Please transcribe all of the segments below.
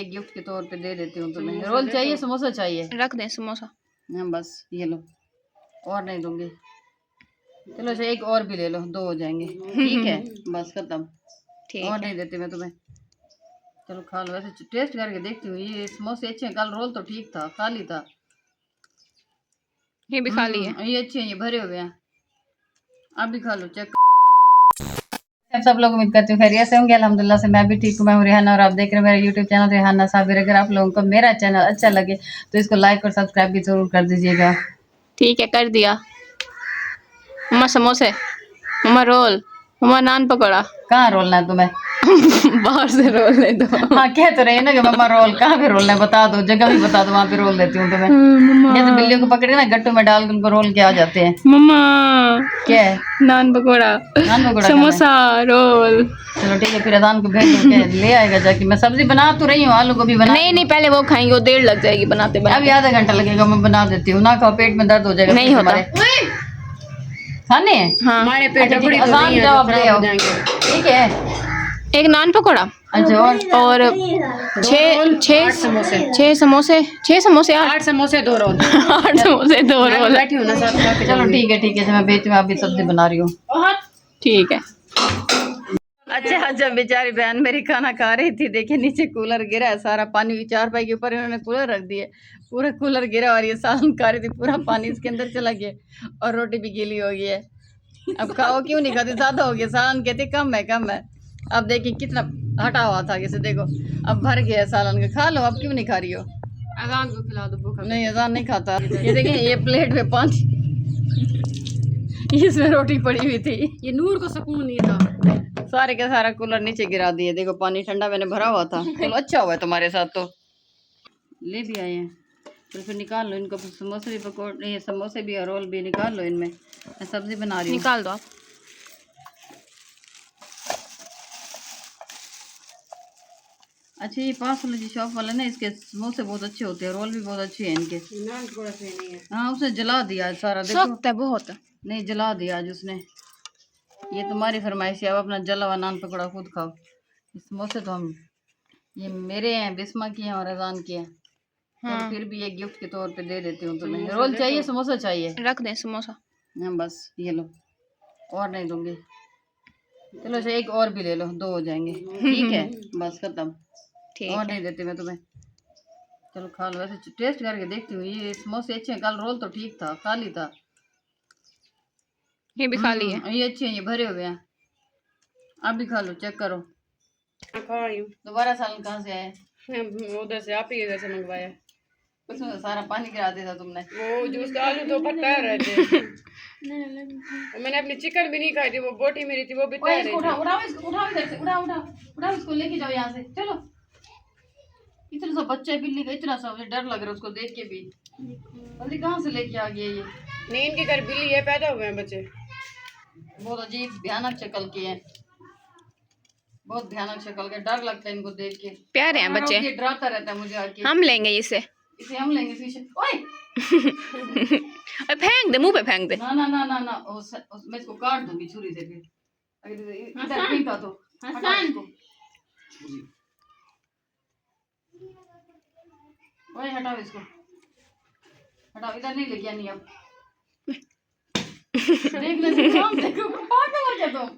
एक गिफ्ट के तौर पे दे देती हूँ तुम्हें। रोल चाहिए, समोसा चाहिए? रख दें समोसा। हाँ बस ये लो, और नहीं दूंगी। चलो अच्छा एक और भी ले लो, 2 हो जाएंगे। ठीक है बस खत्म, ठीक और है। नहीं देती मैं तुम्हें। चलो खा लो, वैसे टेस्ट करके देखती हूँ। ये समोसे अच्छे हैं, कल रोल तो ठीक था, खाली था। ये भी खा लिए। ये अच्छे हैं, ये भरे हुए हैं। आप भी खा लो, चेक। सब लोग उम्मीद करती हूँ खैरियत से होंगे। अल्हम्दुलिल्लाह से मैं भी ठीक हूँ। मैं हूँ रेहाना और आप देख रहे हैं मेरा यूट्यूब चैनल रेहाना साबिर। अगर आप लोगों को मेरा चैनल अच्छा लगे तो इसको लाइक और सब्सक्राइब भी जरूर कर दीजिएगा। ठीक है कर दिया। मम्मा समोसे, मम्मा रोल, मम्मा नान पकौड़ा। कहाँ रोलना है तुम्हें? बाहर से रोल ले दो। हाँ कह तो रही है ना कि मम्मा रोल, कहाँ पे रोलना है बता दो, जगह भी बता दो, वहाँ पे रोल देती हूँ तुम्हें। मम्मा जैसे बिल्लियों को पकड़े ना गट्टू में डाल के उनको रोल के आ जाते हैं। मम्मा क्या है? नान पकौड़ा, नान पकौड़ा समोसा, रोल। चलो ठीक है, फिर अजान को भेज दो के ले आएगा जाके। मैं सब्जी बना तो रही हूँ, आलू गोभी बना। नहीं पहले वो खाएंगे, वो देर लग जाएगी बनाते बनाते। अभी आधा घंटा लगेगा, मैं बना देती हूँ। ना खाओ, पेट में दर्द हो जाएगा। नहीं होता खाने हैं? हाँ हमारे पेट अजान जवाब दे आओ। ठीक है एक नान पकौड़ा। अच्छा और 6 समोसे, 6 समोसे 8 समोसे 2 रोल। 8 समोसे 2 रोल। बैठी हूँ ना साथ। चलो ठीक है मैं भेजती हूँ, अभी सब्जी बना रही हूँ। ठीक है। अच्छा बेचारी बहन मेरी खाना खा रही थी, देखिए नीचे कूलर गिरा है, सारा पानी चारपाई के ऊपर इन्होंने कूलर रख दिए, पूरा कूलर गिरा और ये सालन खा रही थी, पूरा पानी इसके अंदर चला गया और रोटी भी गीली हो गई है। अब खाओ, क्यों नहीं खाती? ज्यादा हो गया, सालन कहते कम है। अब देखिए कितना हटा हुआ था, जैसे देखो अब भर गया सालन का। खा लो, अब क्यों नहीं खा रही हो? अजान को खिला दो, भूखा नहीं अजान नहीं खाता। ये देखिए ये प्लेट में पानी, इसमें रोटी पड़ी हुई थी। ये नूर को सुकून नहीं था। सारे का सारा कूलर नीचे गिरा दिए। देखो पानी ठंडा मैंने भरा हुआ था। चलो अच्छा हुआ है तुम्हारे साथ, तो ले भी आए हैं। तो फिर निकाल लो इनको, समोसे भी पकौड़े, ये समोसे भी और रोल भी निकाल लो इनमें। मैं सब्जी बना रही हूँ। निकाल दो आप। अच्छा ये पास वाले जी शॉप वाले ना, इसके समोसे बहुत अच्छे होते हैं, रोल भी बहुत अच्छे हैं इनके। हाँ उसने जला दिया आज सारा, देखो सख्त है बहुत। नहीं जला दिया आज उसने। ये तुम्हारी फरमाइश है, अब अपना जला हुआ नान पकौड़ा खुद खाओ। समोसे तो हम, ये मेरे हैं, बिस्मा की हैं और अजान की हैं। हाँ। तो फिर भी एक गिफ्ट के तौर पे दे देती हूँ तुम्हें। रोल चाहिए, समोसा चाहिए? रख दें समोसा। हाँ बस ये लो, और नहीं दूंगी। चलो अच्छा एक और भी ले लो, 2 हो जाएंगे। ठीक है बस खत्म, और नहीं देती मैं तुम्हें। चलो खा लो, वैसे टेस्ट करके देखती हूँ। ये समोसे अच्छे हैं, कल रोल तो ठीक था, खाली था। ये भी खा लिए। ये अच्छे हैं, ये भरे हुए हैं। आप भी खा लो, चेक करो। खा रही हूँ। दोबारा सालन कहाँ से आए? उधर से, आप ही इधर से मंगवाया। उसमें सारा पानी गिरा दिया था तुमने। वो जूस आलू तो तैर रहे थे। मैंने अपनी चिकन भी नहीं खाई थी, वो बोटी मेरी थी वो भी तैर रही थी। उठाओ इधर से, उठाओ इसको, लेके जाओ यहाँ से। चलो इतना सा बच्चा है बिल्ली का, इतना सा, मुझे डर लग रहा है उसको देख के भी। बल्ली कहाँ से लेके आ गया ये? नहीं इनके घर बिल्ली है, पैदा हुए हैं बच्चे। बहुत अजीब भयानक शक्ल के हैं, बहुत भयानक शक्ल के, डर लगता है इनको देख के। प्यारे हैं बच्चे, ये डराता रहता है मुझे आके। हम लेंगे इसे हम लेंगे शीशे। ओए फेंक दे, मुंह पे फेंक दे। ना मैं इसको काट दूंगी छुरी से। फिर अगर इधर फेंका तो हटाओ इसको। ओए हटाओ इसको, हटाओ, इधर नहीं लेके आनी अब। देखने से काम देखो, पागल हो गया तुम।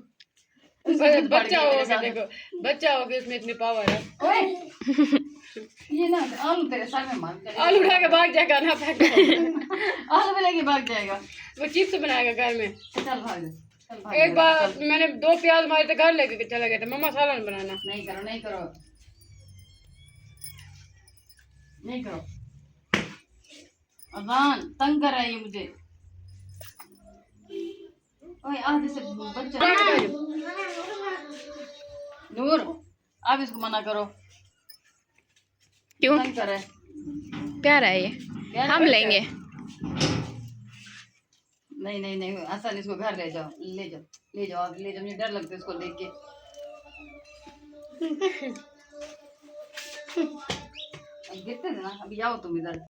बच्चा हो गया, देखो बच्चा हो गया, इसमें इतनी पावर है। ओए ये ना आलू तेरे सर में मार, आलू उठा के भाग जाएगा ना, फेंक आलू में लेके भाग जाएगा। वो चिप्स बनाएगा घर में। चल भाग। एक बार मैंने 2 प्याज मारे थे, घर लेके चला गया था, मम्मा सालन बनाना। नहीं करो अजान तंग कर रहा है ये मुझे। ओए आधे से बच्चा। नूर आप इसको मना करो, क्यों? तंग कर रहा है। प्यारा है ये, हम लेंगे। नहीं आसान, इसको घर ले जाओ आप ले जाओ, मुझे डर लगता है इसको देख के। गिरते थे ना, अभी आओ तुम इधर।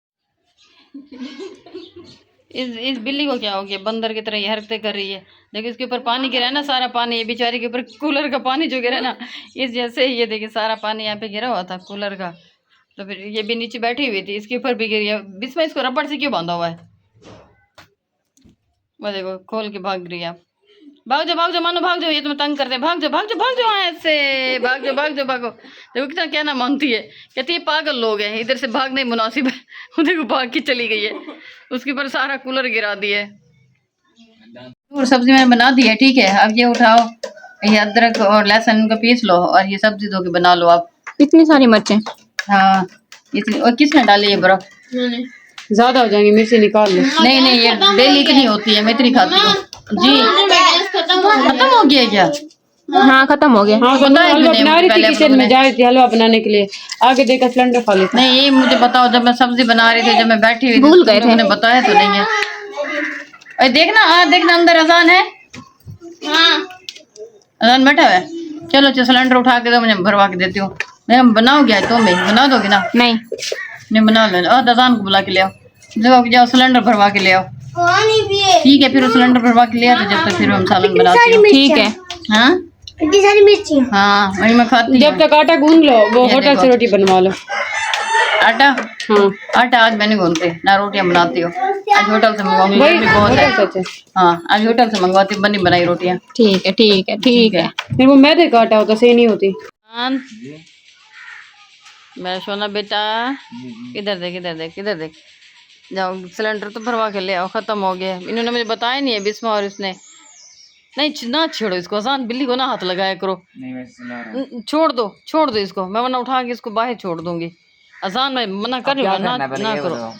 इस बिल्ली को क्या हो गया, बंदर की तरह ये हरकतें कर रही है। देखो इसके ऊपर पानी गिरा है ना, सारा पानी ये बेचारी के ऊपर कूलर का पानी जो गिरा है ना, इस जैसे ये देखिए सारा पानी यहाँ पे गिरा हुआ था कूलर का, तो फिर ये भी नीचे बैठी हुई थी, इसके ऊपर भी गिर गया। बीच में इसको रबड़ से क्यों बांधा हुआ है? वो देखो खोल के भाग रही है। भाग जाओ मानो, भाग जाओ, ये तुम्हें तंग करते हैं। भाग जाओ ऐसे, भाग जाओ भागो। देखो कितना कहना मानती है, कहती है पागल लोग हैं, इधर से भागना ही मुनासिब है। वो देखो भाग के चली गई है, उसके ऊपर सारा कूलर गिरा दिया। और सब्जी मैंने बना दी है, ठीक है। अब ये उठाओ, ये अदरक और लहसुन का पीस लो और ये सब्जी धो के बना लो आप। इतनी सारी मिर्चें? हाँ इतनी। और किसने डाली है बर्फ? ज्यादा हो जाएंगी, मिर्ची निकाल लो। नहीं ये डेली इतनी होती है, मैं इतनी खाती हूँ जी। खत्म हो गया क्या? हाँ खत्म हो गया। हाँ, हलवा बना रही थी, किचन में जा रही थी हलवा बनाने के लिए, आगे देखा सिलेंडर खाली था। नहीं ये मुझे बताओ, जब मैं सब्जी बना रही थी, जब मैं बैठी हुई थी, भूल गए थे। तुमने बताया तो नहीं है। अरे देखना अंदर अजान है। अजान बैठा हुआ है। चलो सिलेंडर उठा के दो, मुझे भरवा के देती हूँ। मैं बनाओगे तो मैं बना दोगे ना? नहीं बना लो। अजान को बुला के ले आओ, जाओ सिलेंडर भरवा के ले आओ। ठीक है, फिर सिलेंडर भरवा के ले आओ, तो जब तक फिर हम सालन बनाते हैं। ठीक है। हाँ इतनी सारी मिर्ची? हाँ वही मैं खाती हूँ। जब तक आटा गूंद लो, वो होटल से रोटी बनवा लो। आटा? हाँ आटा आज मैंने गूंदते ना, रोटियां बनाती हो। आज होटल से मंगवाऊंगी, बहुत है। हाँ आज होटल से मंगवाती, बनी बनाई रोटियां। ठीक है। फिर वो मैदे का आटा होता, सही नहीं होती। मेरा सोना बेटा, इधर देख। जाओ सिलेंडर तो भरवा के ले आओ, खत्म हो गया। इन्होंने मुझे बताया नहीं है, बिस्मा और इसने। नहीं ना छेड़ो इसको, आसान बिल्ली को ना हाथ लगाया करो। छोड़ दो इसको, मैं वरना उठा के इसको बाहर छोड़ दूंगी। आसान मैं मना कर रही हूँ ना करो।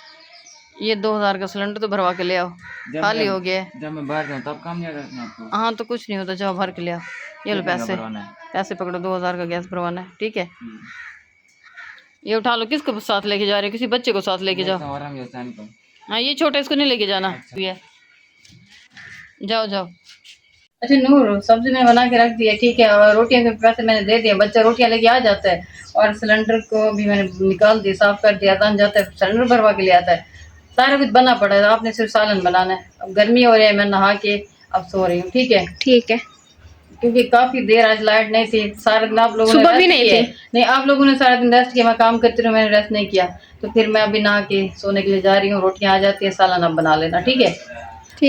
ये 2000 का सिलेंडर तो भरवा के ले आओ, खाली हो गया। जब मैं बाहर जाऊँ तब काम नहीं करना आपको। हाँ तो कुछ नहीं होता, जाओ भर के ले आओ। ये लो पैसे पकड़ो, 2000 का गैस भरवाना है, ठीक है। ये उठा लो। किसको साथ लेके जा रहे हो? किसी बच्चे को साथ लेके जाओ। हाँ ये छोटा, इसको नहीं लेके जाना। जाओ। अच्छा नूर, सब्जी मैंने बना के रख दिया, ठीक है। और रोटियां के पैसे मैंने दे दिए, बच्चा रोटियां लेके आ जाता है। और सिलेंडर को भी मैंने निकाल दिया, साफ कर दिया। आसान जाता है, सिलेंडर भरवा के ले आता है। सारा कुछ बना पड़ा है, आपने सिर्फ सालन बनाना है। अब गर्मी हो रही है, मैं नहा के अब सो रही हूँ, ठीक है। क्योंकि काफी देर आज लाइट नहीं थी, सारा दिन आप लोगों ने सुबह भी नहीं थी। नहीं आप लोगों ने सारा दिन रेस्ट किया, मैं काम करती रही, मैंने रेस्ट नहीं किया। तो फिर मैं अभी नहा के सोने के लिए जा रही हूँ। रोटियां आ जाती है, सालन आप बना लेना, ठीक है।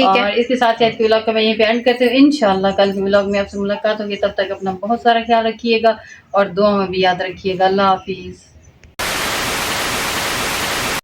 और इसके साथ आज के व्लॉग का मैं यहीं पे एंड करती हूँ। इंशाल्लाह कल के व्लॉग में आपसे मुलाकात होगी, तब तक अपना बहुत सारा ख्याल रखिएगा और दुआ में भी याद रखिएगा। अल्लाह हाफिज।